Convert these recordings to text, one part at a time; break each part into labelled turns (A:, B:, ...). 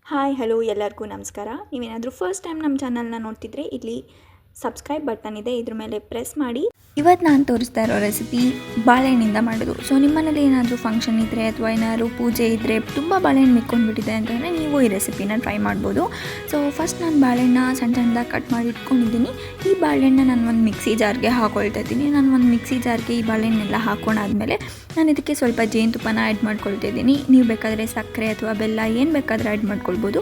A: Hi hello ಎಲ್ಲರಿಗೂ ನಮಸ್ಕಾರ. ನೀವೇನಾದರೂ ಫಸ್ಟ್ ಟೈಮ್ ನಮ್ಮ ಚಾನಲ್ನ ನೋಡ್ತಿದ್ರೆ ಇಲ್ಲಿ ಸಬ್ಸ್ಕ್ರೈಬ್ ಬಟನ್ ಇದೆ, ಇದ್ರ ಮೇಲೆ ಪ್ರೆಸ್ ಮಾಡಿ.
B: ಇವತ್ತು ನಾನು ತೋರಿಸ್ತಾ ಇರೋ ರೆಸಿಪಿ ಬಾಳೆಹಣ್ಣಿಂದ ಮಾಡೋದು. ಸೊ ನಿಮ್ಮನೇಲಿ ಏನಾದರೂ ಫಂಕ್ಷನ್ ಇದ್ದರೆ ಅಥವಾ ಏನಾದರೂ ಪೂಜೆ ಇದ್ದರೆ ತುಂಬ ಬಾಳೆಹಣ್ಣು ಮಿಕ್ಕೊಂಡ್ಬಿಟ್ಟಿದೆ ಅಂತಂದರೆ ನೀವು ಈ ರೆಸಿಪಿನ ಟ್ರೈ ಮಾಡ್ಬೋದು. ಸೊ ಫಸ್ಟ್ ನಾನು ಬಾಳೆಹಣ್ಣ ಸಣ್ಣ ಸಣ್ಣದಾಗಿ ಕಟ್ ಮಾಡಿ ಇಟ್ಕೊಂಡಿದ್ದೀನಿ. ಈ ಬಾಳೆಹಣ್ಣ ನಾನು ಒಂದು ಮಿಕ್ಸಿ ಜಾರ್ಗೆ ಹಾಕ್ಕೊಳ್ತಾ ಇದ್ದೀನಿ. ನಾನು ಒಂದು ಮಿಕ್ಸಿ ಜಾರ್ಗೆ ಈ ಬಾಳೆಹಣ್ಣೆಲ್ಲ ಹಾಕ್ಕೊಂಡಾದ್ಮೇಲೆ ನಾನು ಇದಕ್ಕೆ ಸ್ವಲ್ಪ ಜೇನುತುಪ್ಪನ ಆ್ಯಡ್ ಮಾಡ್ಕೊಳ್ತಾ ಇದ್ದೀನಿ. ನೀವು ಬೇಕಾದರೆ ಸಕ್ಕರೆ ಅಥವಾ ಬೆಲ್ಲ ಏನು ಬೇಕಾದರೆ ಆ್ಯಡ್ ಮಾಡ್ಕೊಳ್ಬೋದು.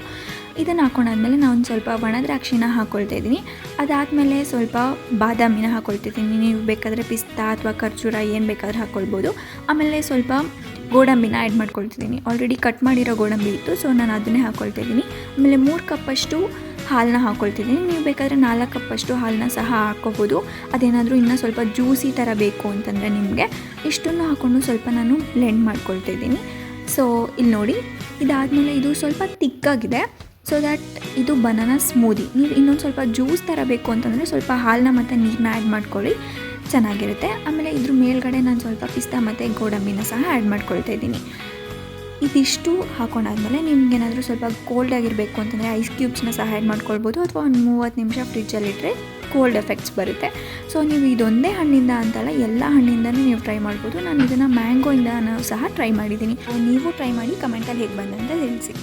B: ಇದನ್ನು ಹಾಕ್ಕೊಂಡಾದ್ಮೇಲೆ ನಾನು ಒಂದು ಸ್ವಲ್ಪ ಒಣ ದ್ರಾಕ್ಷಿನ ಹಾಕ್ಕೊಳ್ತಾ ಇದ್ದೀನಿ. ಅದಾದಮೇಲೆ ಸ್ವಲ್ಪ ಬಾದಾಮಿನ ಹಾಕ್ಕೊಳ್ತಿದ್ದೀನಿ. ನೀವು ಬೇಕಾದರೆ ಪಿಸ್ತಾ ಅಥವಾ ಖರ್ಜೂರ ಏನು ಬೇಕಾದರೆ ಹಾಕ್ಕೊಳ್ಬೋದು. ಆಮೇಲೆ ಸ್ವಲ್ಪ ಗೋಡಂಬಿನ ಆ್ಯಡ್ ಮಾಡ್ಕೊಳ್ತಿದ್ದೀನಿ. ಆಲ್ರೆಡಿ ಕಟ್ ಮಾಡಿರೋ ಗೋಡಂಬಿ ಇತ್ತು, ಸೊ ನಾನು ಅದನ್ನೇ ಹಾಕ್ಕೊಳ್ತಾ ಇದ್ದೀನಿ. ಆಮೇಲೆ 3 ಕಪ್ಪಷ್ಟು ಹಾಲನ್ನ ಹಾಕ್ಕೊಳ್ತಿದ್ದೀನಿ. ನೀವು ಬೇಕಾದರೆ 4 ಕಪ್ಪಷ್ಟು ಹಾಲನ್ನ ಸಹ ಹಾಕ್ಕೋಬೋದು. ಅದೇನಾದರೂ ಇನ್ನೂ ಸ್ವಲ್ಪ ಜ್ಯೂಸಿ ಥರ ಬೇಕು ಅಂತಂದರೆ ನಿಮಗೆ ಇಷ್ಟನ್ನು ಹಾಕ್ಕೊಂಡು ಸ್ವಲ್ಪ ನಾನು ಬ್ಲೆಂಡ್ ಮಾಡ್ಕೊಳ್ತಾ ಇದ್ದೀನಿ. ಸೊ ಇಲ್ಲಿ ನೋಡಿ, ಇದಾದಮೇಲೆ ಇದು ಸ್ವಲ್ಪ ತಿಕ್ಕಾಗಿದೆ. ಸೊ ದ್ಯಾಟ್ ಇದು ಬನಾನಾ ಸ್ಮೂದಿ. ನೀವು ಇನ್ನೊಂದು ಸ್ವಲ್ಪ ಜ್ಯೂಸ್ ಥರ ಬೇಕು ಅಂತಂದರೆ ಸ್ವಲ್ಪ ಹಾಲನ್ನ ಮತ್ತು ನೀರನ್ನ ಆ್ಯಡ್ ಮಾಡ್ಕೊಳ್ಳಿ, ಚೆನ್ನಾಗಿರುತ್ತೆ. ಆಮೇಲೆ ಇದ್ರ ಮೇಲ್ಗಡೆ ನಾನು ಸ್ವಲ್ಪ ಪಿಸ್ತಾ ಮತ್ತು ಗೋಡಂಬಿನ ಸಹ ಆ್ಯಡ್ ಮಾಡ್ಕೊಳ್ತಾ ಇದ್ದೀನಿ. ಇದಿಷ್ಟು ಹಾಕೊಂಡಾದ್ಮೇಲೆ ನಿಮ್ಗೇನಾದರೂ ಸ್ವಲ್ಪ ಕೋಲ್ಡ್ ಆಗಿರಬೇಕು ಅಂತಂದರೆ ಐಸ್ ಕ್ಯೂಬ್ಸ್ನ ಸಹ ಆ್ಯಡ್ ಮಾಡ್ಕೊಳ್ಬೋದು, ಅಥವಾ ಒಂದು 30 ನಿಮಿಷ ಫ್ರಿಜ್ಜಲ್ಲಿಟ್ಟರೆ ಕೋಲ್ಡ್ ಎಫೆಕ್ಟ್ಸ್ ಬರುತ್ತೆ. ಸೊ ನೀವು ಇದೊಂದೇ ಹಣ್ಣಿಂದ ಅಂತಲ್ಲ, ಎಲ್ಲ ಹಣ್ಣಿಂದನೂ ನೀವು ಟ್ರೈ ಮಾಡ್ಬೋದು. ನಾನು ಇದನ್ನು ಮ್ಯಾಂಗೋಯಿಂದ ಸಹ ಟ್ರೈ ಮಾಡಿದ್ದೀನಿ. ನೀವು ಟ್ರೈ ಮಾಡಿ ಕಮೆಂಟಲ್ಲಿ ಹೇಗೆ ಬಂದಂತ ತಿಳಿಸಿ.